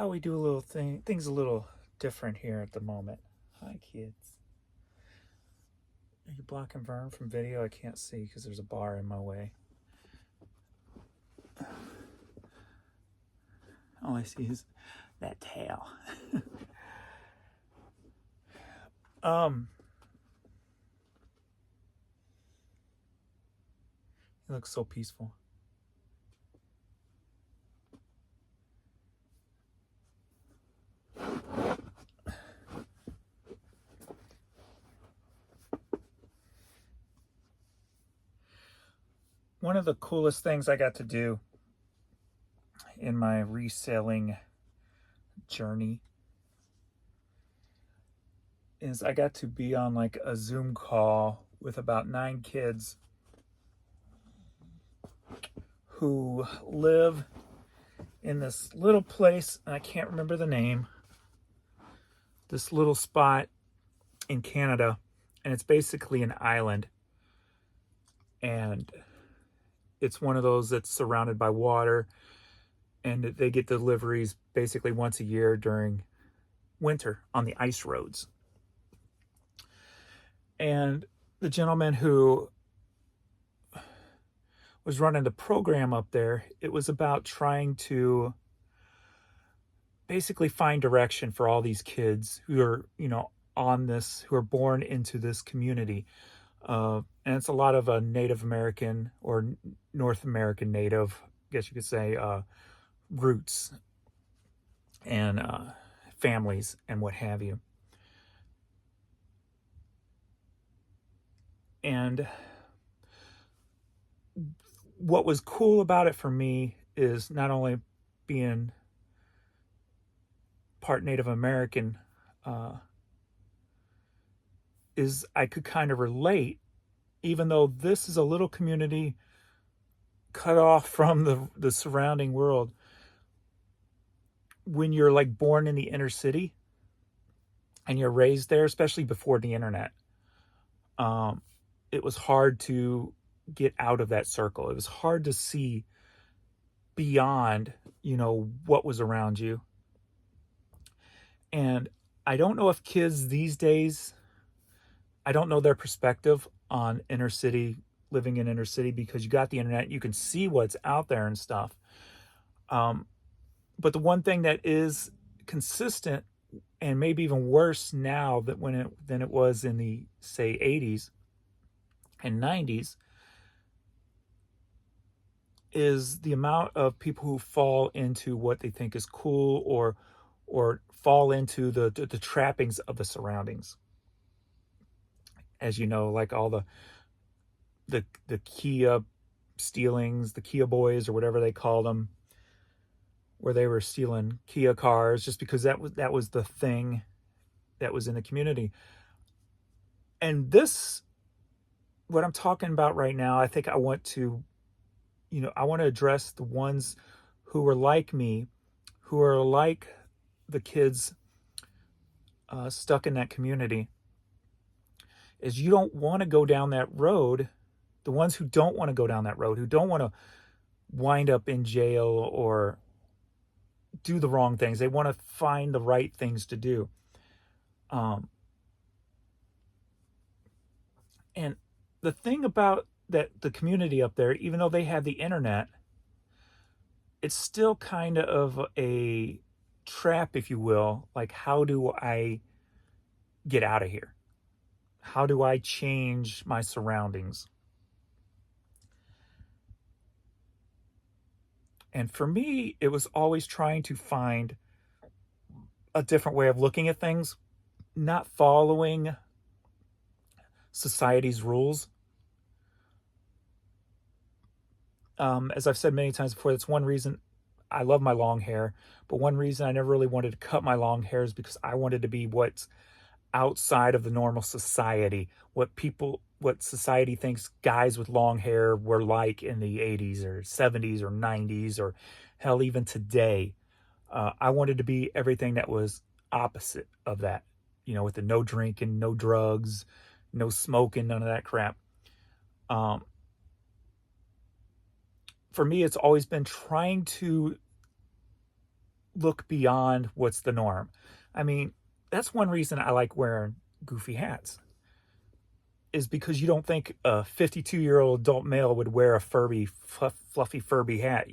we do a little things a little different here at the moment. Hi, kids. Are you blocking Vern from video? I can't see because there's a bar in my way. All I see is that tail. It looks so peaceful. One of the coolest things I got to do in my reselling journey is I got to be on like a Zoom call with about 9 kids who live in this little place, and I can't remember the name, this little spot in Canada, and it's basically an island, and it's one of those that's surrounded by water, and they get deliveries basically once a year during winter on the ice roads. And the gentleman who was running the program up there, it was about trying to basically find direction for all these kids who are, who are born into this community. And it's a lot of Native American or North American Native, I guess you could say, roots and families and what have you. And what was cool about it for me is not only being part Native American, is I could kind of relate, even though this is a little community cut off from the surrounding world. When you're like born in the inner city and you're raised there, especially before the internet, it was hard to get out of that circle. It was hard to see beyond, what was around you. And I don't know if kids these days, I don't know their perspective on inner city, living in inner city, because you got the internet, you can see what's out there and stuff. But the one thing that is consistent, and maybe even worse now than it was in the, say, 80s and 90s, is the amount of people who fall into what they think is cool or fall into the trappings of the surroundings. As you know, like all the Kia stealings, the Kia boys or whatever they called them, where they were stealing Kia cars just because that was the thing that was in the community. And this, what I'm talking about right now, I think I want to address the ones who are like me, who are like the kids stuck in that community. Is you don't want to go down that road. The ones who don't want to go down that road, who don't want to wind up in jail or do the wrong things. They want to find the right things to do. And the thing about the community up there, even though they have the internet, it's still kind of a trap, if you will. Like, how do I get out of here? How do I change my surroundings? And for me, it was always trying to find a different way of looking at things, not following society's rules. As I've said many times before, that's one reason I love my long hair, but one reason I never really wanted to cut my long hair is because I wanted to be what's outside of the normal society, what society thinks guys with long hair were like in the 80s or 70s or 90s, or hell, even today. I wanted to be everything that was opposite of that, with the no drinking, no drugs, no smoking, none of that crap. For me, it's always been trying to look beyond what's the norm. I mean, that's one reason I like wearing goofy hats, is because you don't think a 52-year-old adult male would wear a fluffy Furby hat,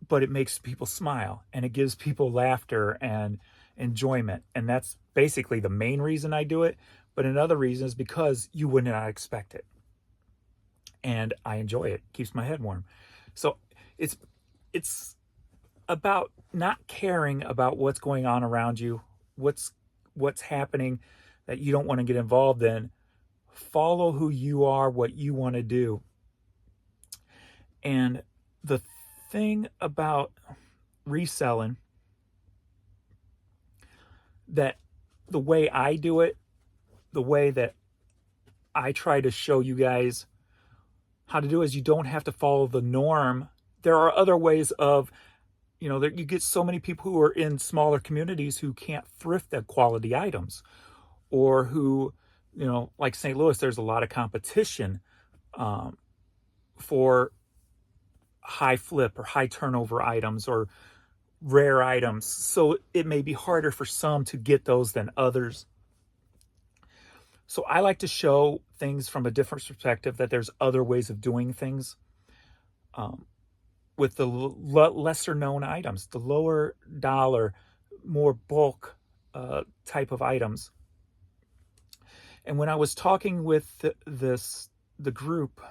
but it makes people smile and it gives people laughter and enjoyment. And that's basically the main reason I do it. But another reason is because you would not expect it. And I enjoy it. Keeps my head warm. So it's about not caring about what's going on around you, what's happening that you don't want to get involved in. Follow who you are, what you want to do. And the thing about reselling, that the way I do it, the way that I try to show you guys how to do is, you don't have to follow the norm. There are other ways of, that you get so many people who are in smaller communities who can't thrift the quality items, or who, like St. Louis, there's a lot of competition for high flip or high turnover items or rare items. So it may be harder for some to get those than others. So I like to show things from a different perspective, that there's other ways of doing things with the lesser known items, the lower dollar, more bulk type of items. And when I was talking with the group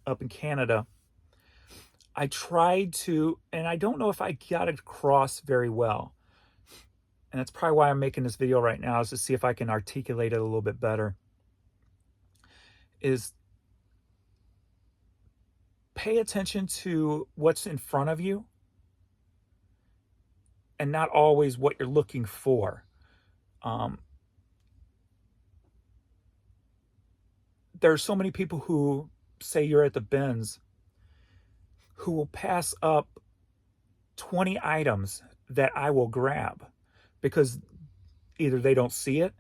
up in Canada, I tried to, and I don't know if I got it across very well. And that's probably why I'm making this video right now, is to see if I can articulate it a little bit better. Is pay attention to what's in front of you and not always what you're looking for. There are so many people who say you're at the bins who will pass up 20 items that I will grab because either they don't see it,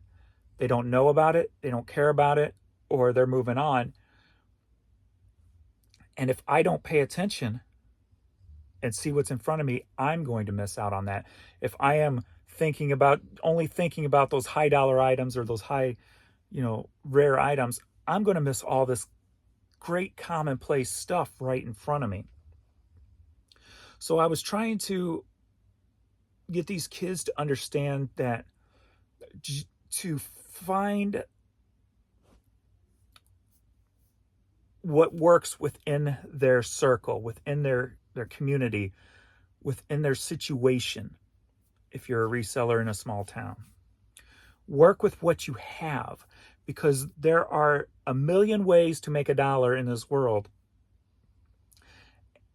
they don't know about it, they don't care about it, or they're moving on. And if I don't pay attention and see what's in front of me, I'm going to miss out on that. If I am only thinking about those high dollar items or those high, rare items, I'm going to miss all this great commonplace stuff right in front of me. So I was trying to get these kids to understand that to find what works within their circle, within their community, within their situation. If you're a reseller in a small town, work with what you have, because there are a million ways to make $1 in this world.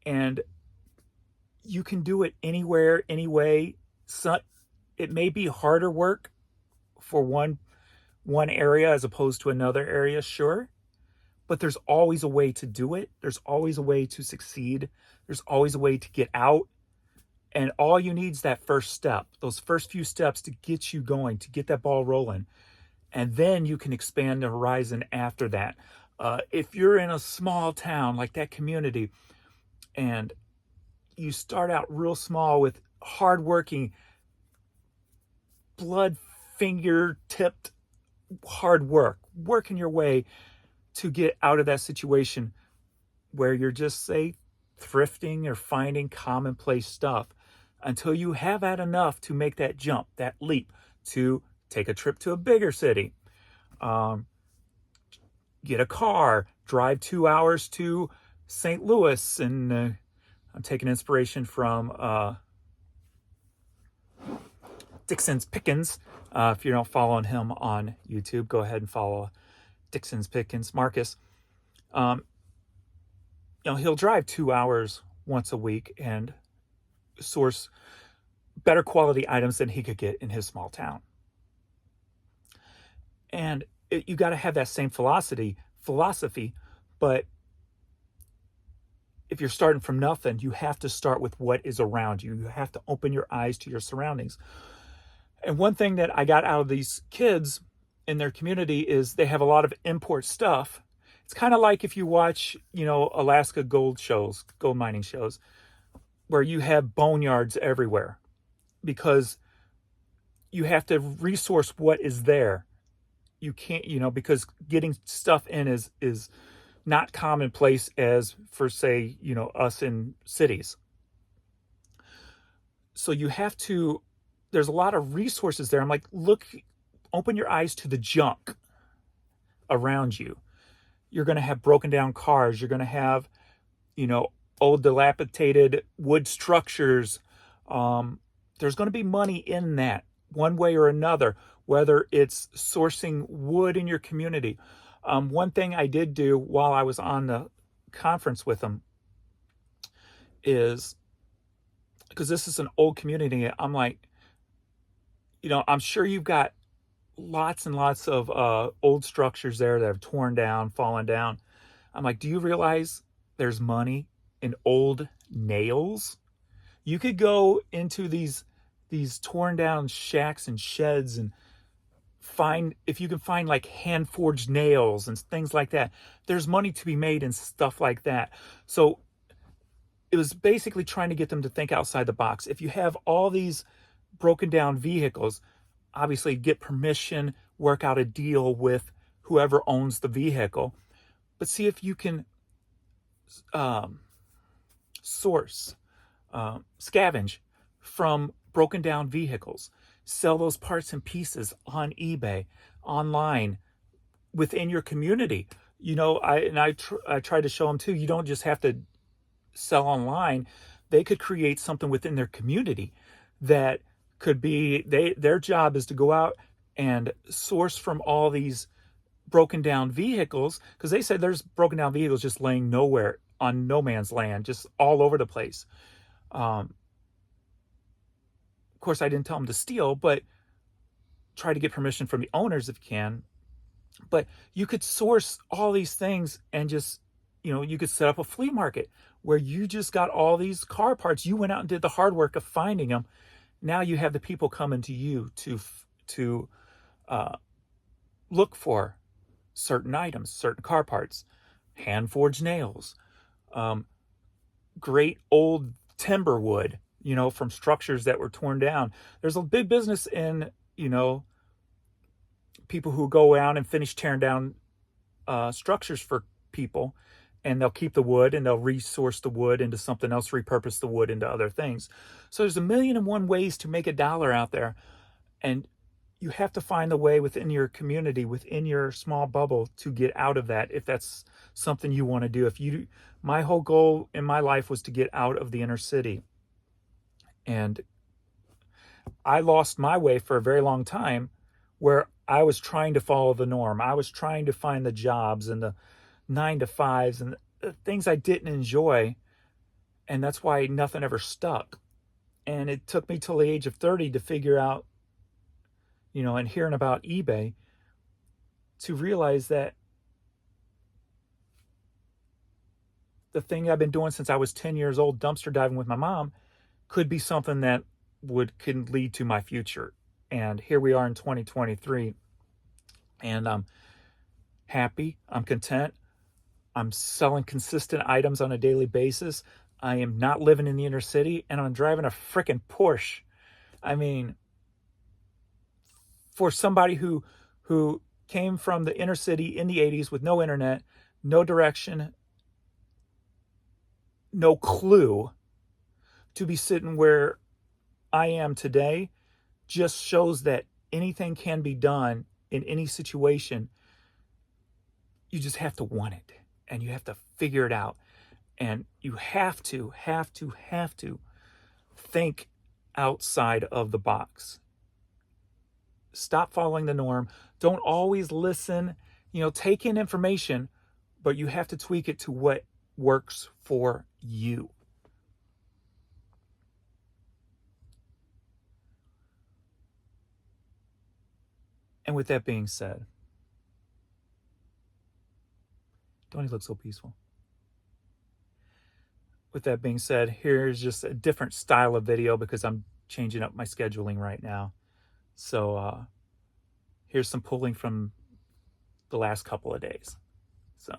And you can do it anywhere, anyway. So it may be harder work for one area as opposed to another area, sure. But there's always a way to do it. There's always a way to succeed. There's always a way to get out. And all you need is that first step, those first few steps to get you going, to get that ball rolling. And then you can expand the horizon after that. If you're in a small town like that community, and you start out real small with hardworking, blood finger-tipped hard work, working your way to get out of that situation where you're just, say, thrifting or finding commonplace stuff, until you have had enough to make that jump, that leap, to take a trip to a bigger city, get a car, drive 2 hours to St. Louis. And I'm taking inspiration from Dixon's Pickens. If you're not following him on YouTube, go ahead and follow Dixon's Pickens, Marcus. He'll drive 2 hours once a week and source better quality items than he could get in his small town. And you got to have that same philosophy, but if you're starting from nothing, you have to start with what is around you. You have to open your eyes to your surroundings. And one thing that I got out of these kids in their community is they have a lot of import stuff. It's kind of like if you watch, Alaska gold mining shows. where you have boneyards everywhere, because you have to resource what is there. You can't, because getting stuff in is not commonplace as for, say, us in cities. So you have to, there's a lot of resources there. I'm like, look, open your eyes to the junk around you. You're going to have broken down cars. You're going to have, you know, old dilapidated wood structures. There's going to be money in that one way or another, whether it's sourcing wood in your community. One thing I did do while I was on the conference with them is, because this is an old community, I'm like, I'm sure you've got lots and lots of old structures there that have torn down, fallen down. I'm like, do you realize there's money in old nails? You could go into these torn down shacks and sheds and find, if you can find like hand forged nails and things like that. There's money to be made in stuff like that. So it was basically trying to get them to think outside the box. If you have all these broken down vehicles, obviously get permission, work out a deal with whoever owns the vehicle, but see if you can source, scavenge from broken down vehicles, sell those parts and pieces on eBay, online, within your community. I tried to show them too, you don't just have to sell online. They could create something within their community that could be, their job is to go out and source from all these broken down vehicles, because they said there's broken down vehicles just laying nowhere on no man's land, just all over the place. Of course, I didn't tell them to steal, but try to get permission from the owners if you can. But you could source all these things and just, you could set up a flea market where you just got all these car parts. You went out and did the hard work of finding them. Now you have the people coming to you to look for certain items, certain car parts, hand forged nails, great old timber wood, from structures that were torn down. There's a big business in, people who go out and finish tearing down structures for people, and they'll keep the wood and they'll resource the wood into something else, repurpose the wood into other things. So there's 1,000,001 ways to make a dollar out there. And you have to find the way within your community, within your small bubble, to get out of that, if that's something you want to do. My whole goal in my life was to get out of the inner city. And I lost my way for a very long time, where I was trying to follow the norm. I was trying to find the jobs and the 9 to 5s and the things I didn't enjoy. And that's why nothing ever stuck. And it took me till the age of 30 to figure out, and hearing about eBay, to realize that the thing I've been doing since I was 10 years old, dumpster diving with my mom, could be something that can lead to my future. And here we are in 2023, and I'm happy, I'm content, I'm selling consistent items on a daily basis. I am not living in the inner city, and I'm driving a freaking Porsche. I mean, for somebody who came from the inner city in the 80s with no internet, no direction, no clue, to be sitting where I am today, just shows that anything can be done in any situation. You just have to want it, and you have to figure it out, and you have to think outside of the box. Stop following the norm. Don't always listen. Take in information, but you have to tweak it to what works for you. And with that being said, don't he look so peaceful? With that being said, here's just a different style of video because I'm changing up my scheduling right now. So here's some pulling from the last couple of days. So,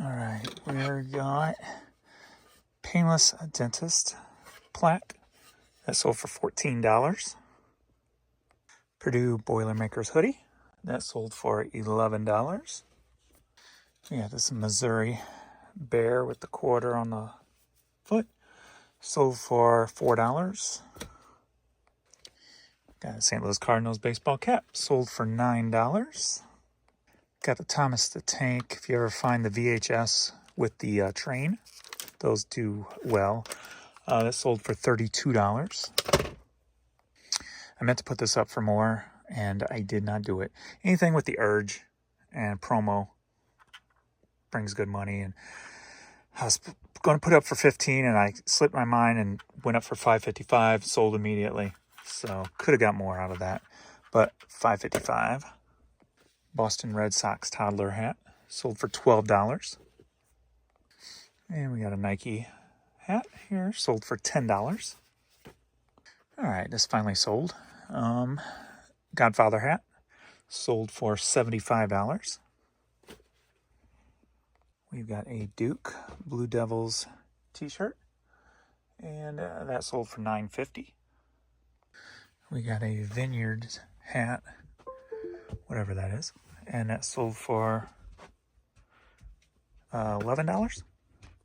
all right, we got Painless Dentist plaque. That sold for $14. Purdue Boilermakers hoodie. That sold for $11. We got this Missouri bear with the quarter on the foot. Sold for $4. Got a St. Louis Cardinals baseball cap. Sold for $9. Got the Thomas the Tank. If you ever find the VHS with the train, those do well. That sold for $32. I meant to put this up for more, and I did not do it. Anything with the urge and promo brings good money. And I was going to put up for 15, and I slipped my mind and went up for $5.55. Sold immediately. So could have got more out of that, but $5.55. Boston Red Sox toddler hat sold for $12. And we got a Nike hat here, sold for $10. All right, this finally sold. Godfather hat sold for $75. We've got a Duke Blue Devils t-shirt, and that sold for $9.50. We got a Vineyard hat, whatever that is, and that sold for $11.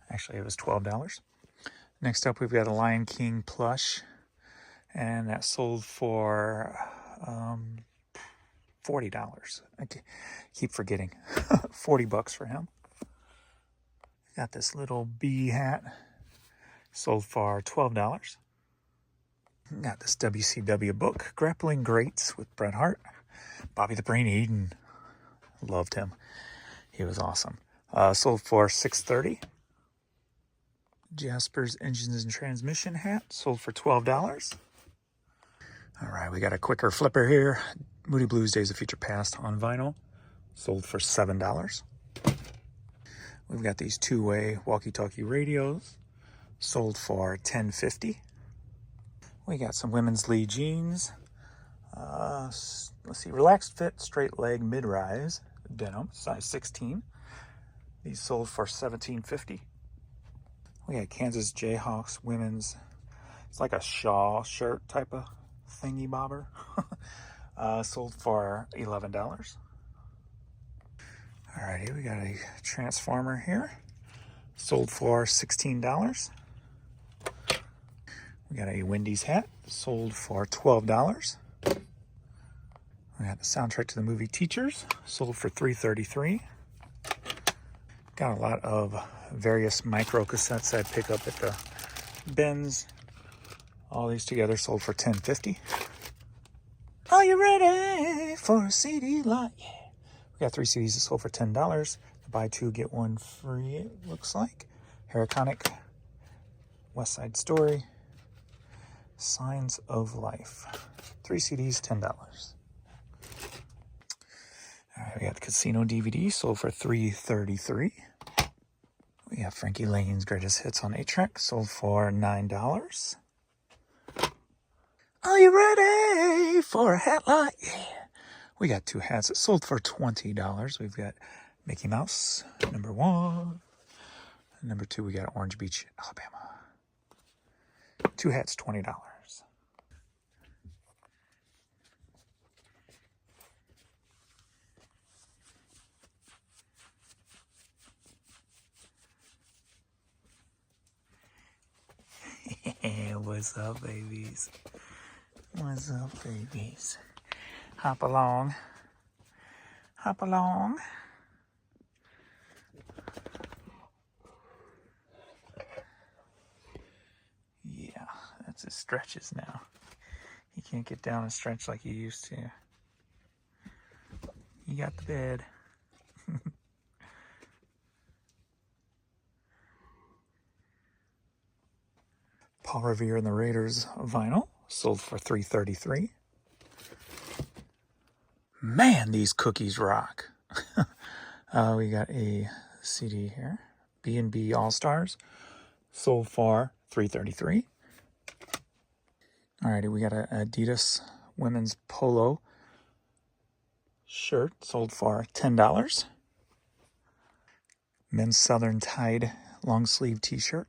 Actually, it was $12. Next up, we've got a Lion King plush, and that sold for $40. I keep forgetting. $40 for him. Got this little bee hat, sold for $12. Got this WCW book, Grappling Greats with Bret Hart. Bobby the Brain Eaton, loved him. He was awesome. Sold for $6.30. Jasper's Engines and Transmission hat, sold for $12. All right, we got a quicker flipper here. Moody Blues Days of Future Past on vinyl, sold for $7. We've got these two-way walkie-talkie radios, sold for $10.50. We got some women's Lee jeans. Let's see, relaxed fit, straight leg, mid-rise, denim, size 16. These sold for $17.50. We got Kansas Jayhawks women's, it's like a shawl shirt type of thingy bobber. Sold for $11. Alrighty, we got a Transformer here. Sold for $16. We got a Wendy's hat. Sold for $12. We got the soundtrack to the movie Teachers. Sold for $3.33. Got a lot of various micro cassettes I'd pick up at the bins. All these together sold for $10.50. Are you ready for a CD lot? Yeah. We got 3 CDs that sold for $10. Buy 2, get 1 free, it looks like. Heraconic, West Side Story, Signs of Life. 3 CDs, $10. All right, we got the Casino DVD, sold for $3.33. We have Frankie Lane's Greatest Hits on 8-track, sold for $9. Are you ready for a hat lot? Yeah. We got 2 hats that sold for $20. We've got Mickey Mouse, number 1. And number 2, we got Orange Beach, Alabama. 2 hats, $20. What's up, babies? What's up, babies? Hop along. Hop along. Yeah, that's his stretches now. He can't get down and stretch like he used to. He got the bed. Paul Revere and the Raiders vinyl, sold for $3.33. Man, these cookies rock. We got a CD here, B&B All-Stars, sold for $3.33. Alrighty, we got an Adidas women's polo shirt, sold for $10. Men's Southern Tide long sleeve t-shirt,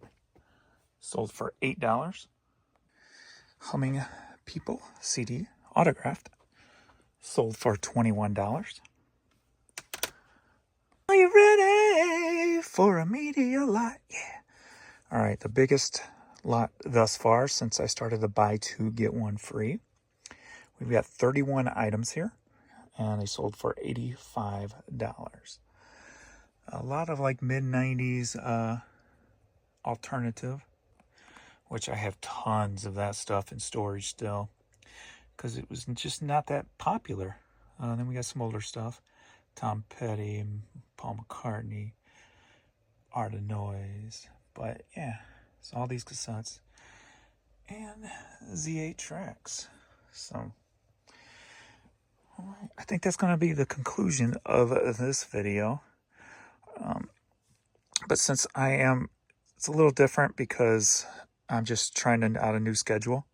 sold for $8. Humming People CD, autographed, sold for $21. Are you ready for a media lot? Yeah. All right, the biggest lot thus far since I started the buy two, get one free. We've got 31 items here, and they sold for $85. A lot of like mid-90s alternative, which I have tons of that stuff in storage still because it was just not that popular. Then we got some older stuff. Tom Petty, Paul McCartney, Art of Noise. But yeah, so all these cassettes and Z8 tracks. So all right, I think that's going to be the conclusion of this video. But since it's a little different because I'm just trying to out a new schedule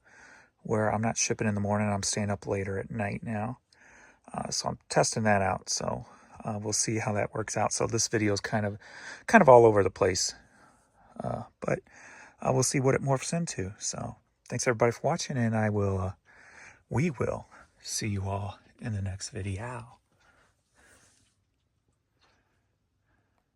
where I'm not shipping in the morning, I'm staying up later at night now. So I'm testing that out. So we'll see how that works out. So this video is kind of all over the place, but we'll see what it morphs into. So thanks everybody for watching, and we will see you all in the next video.